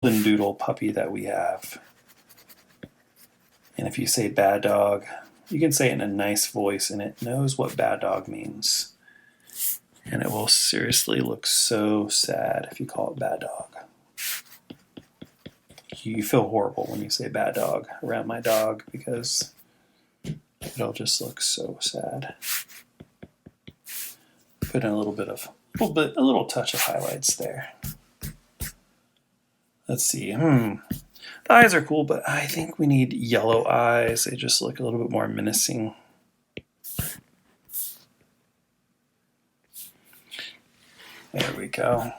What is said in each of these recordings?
doodle puppy that we have. And if you say bad dog, you can say it in a nice voice and it knows what bad dog means. And it will seriously look so sad if you call it bad dog. You feel horrible when you say bad dog around my dog because it'll just look so sad. Put in a little touch of highlights there. Let's see. The eyes are cool, but I think we need yellow eyes. They just look a little bit more menacing. There we go.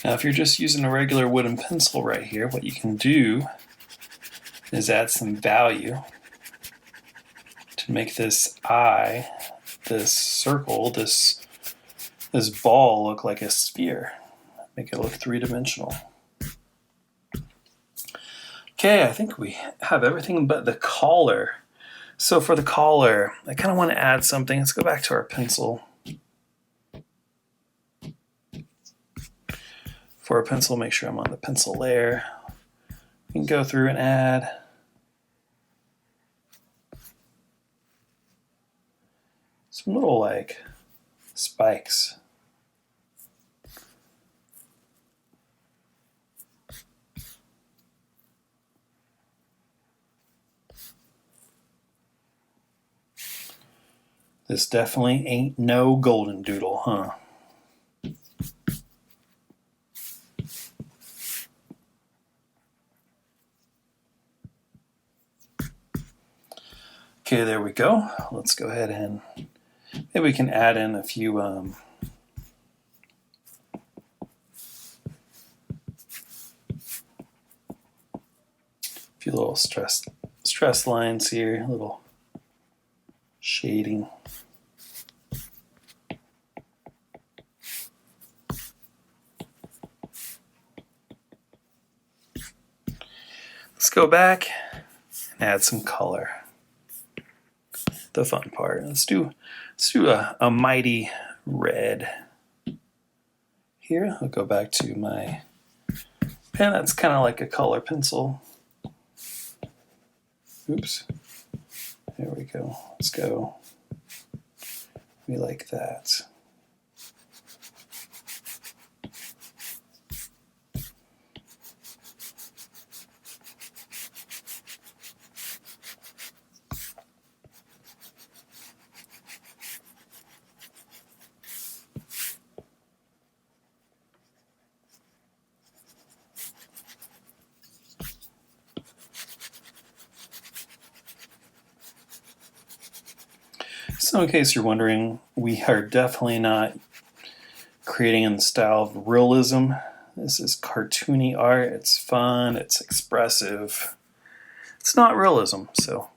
Now, if you're just using a regular wooden pencil right here, what you can do is add some value to make this eye, this circle, this ball look like a sphere. Make it look three-dimensional. Okay, I think we have everything but the collar. So for the collar, I kind of want to add something. Let's go back to our pencil. For a pencil, make sure I'm on the pencil layer. You can go through and add some little like spikes. This definitely ain't no golden doodle, huh? Okay, there we go. Let's go ahead and maybe we can add in a few little stress lines here, a little shading. Let's go back and add some color. The fun part. Let's do a mighty red. Here, I'll go back to my pen. That's kind of like a color pencil. Oops. There we go. Let's go. We like that. So in case you're wondering, we are definitely not creating in the style of realism. This is cartoony art. It's fun. It's expressive. It's not realism, so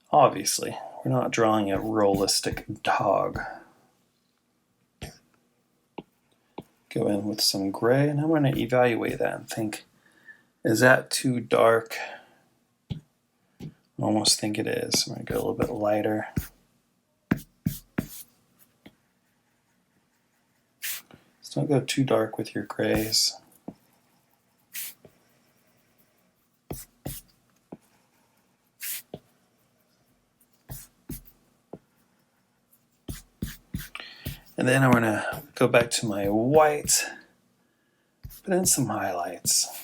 obviously we're not drawing a realistic dog. Go in with some gray, and I'm going to evaluate that and think, is that too dark? I almost think it is. I'm going to go a little bit lighter. Just don't go too dark with your grays. And then I'm going to go back to my white, put in some highlights.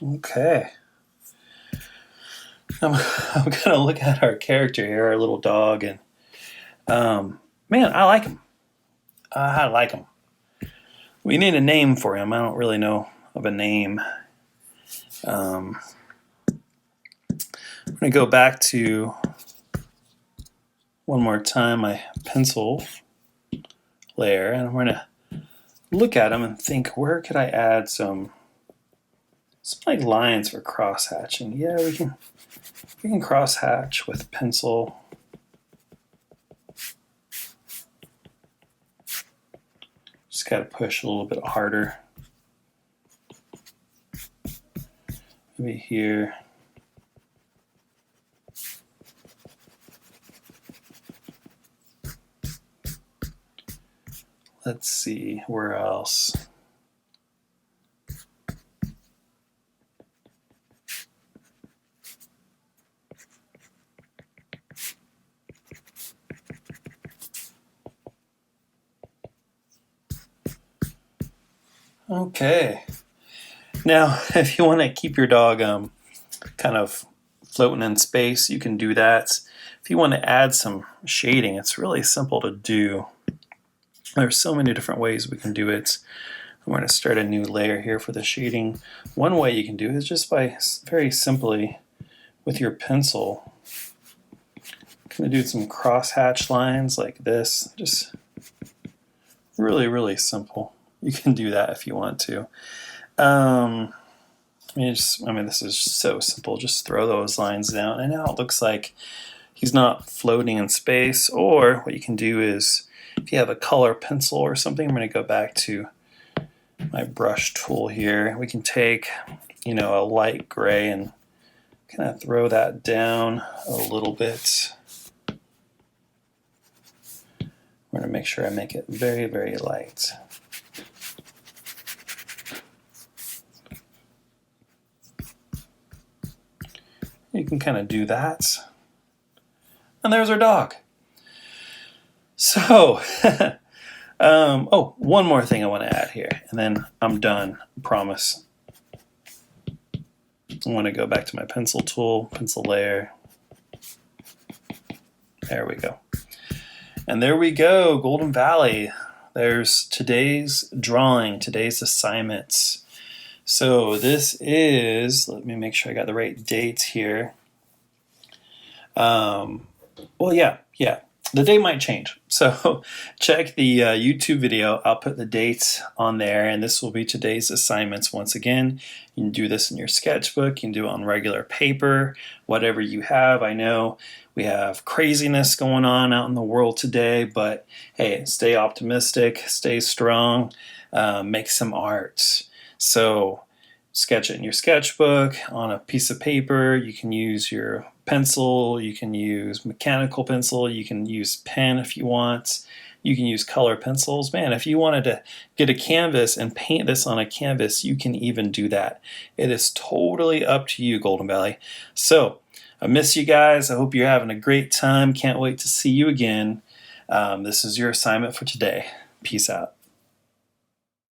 Okay. I'm going to look at our character here, our little dog, and man, I like him. I like him. We need a name for him. I don't really know of a name. going to go back to, one more time, my pencil layer, and I'm going to look at them and think, where could I add some like lines for cross hatching? Yeah, we can cross hatch with pencil. Just got to push a little bit harder. Maybe here. Let's see, where else? Okay. Now, if you want to keep your dog kind of floating in space, you can do that. If you want to add some shading, it's really simple to do. There's so many different ways we can do it. I'm going to start a new layer here for the shading. One way you can do it is just by very simply with your pencil, kind of do some crosshatch lines like this. Just really simple. You can do that if you want to. I mean, this is so simple. Just throw those lines down, and now it looks like he's not floating in space. Or what you can do is, if you have a color pencil or something, I'm going to go back to my brush tool here. We can take, a light gray and kind of throw that down a little bit. I'm going to make sure I make it very light. You can kind of do that. And there's our dog. So, oh, one more thing I want to add here, and then I'm done, I promise. I want to go back to my pencil tool, pencil layer. There we go. And there we go, Golden Valley. There's today's drawing, today's assignments. So this is, let me make sure I got the right dates here. Well, yeah, the date might change. So check the YouTube video. I'll put the dates on there, and this will be today's assignments. Once again, you can do this in your sketchbook. You can do it on regular paper, whatever you have. I know we have craziness going on out in the world today, but hey, stay optimistic, stay strong, make some art. So sketch it in your sketchbook, on a piece of paper. You can use your pencil, you can use mechanical pencil, you can use pen if you want, you can use color pencils. Man, if you wanted to get a canvas and paint this on a canvas, you can even do that. It is totally up to you, Golden Valley. So I miss you guys. I hope you're having a great time. Can't wait to see you again. This is your assignment for today. Peace out.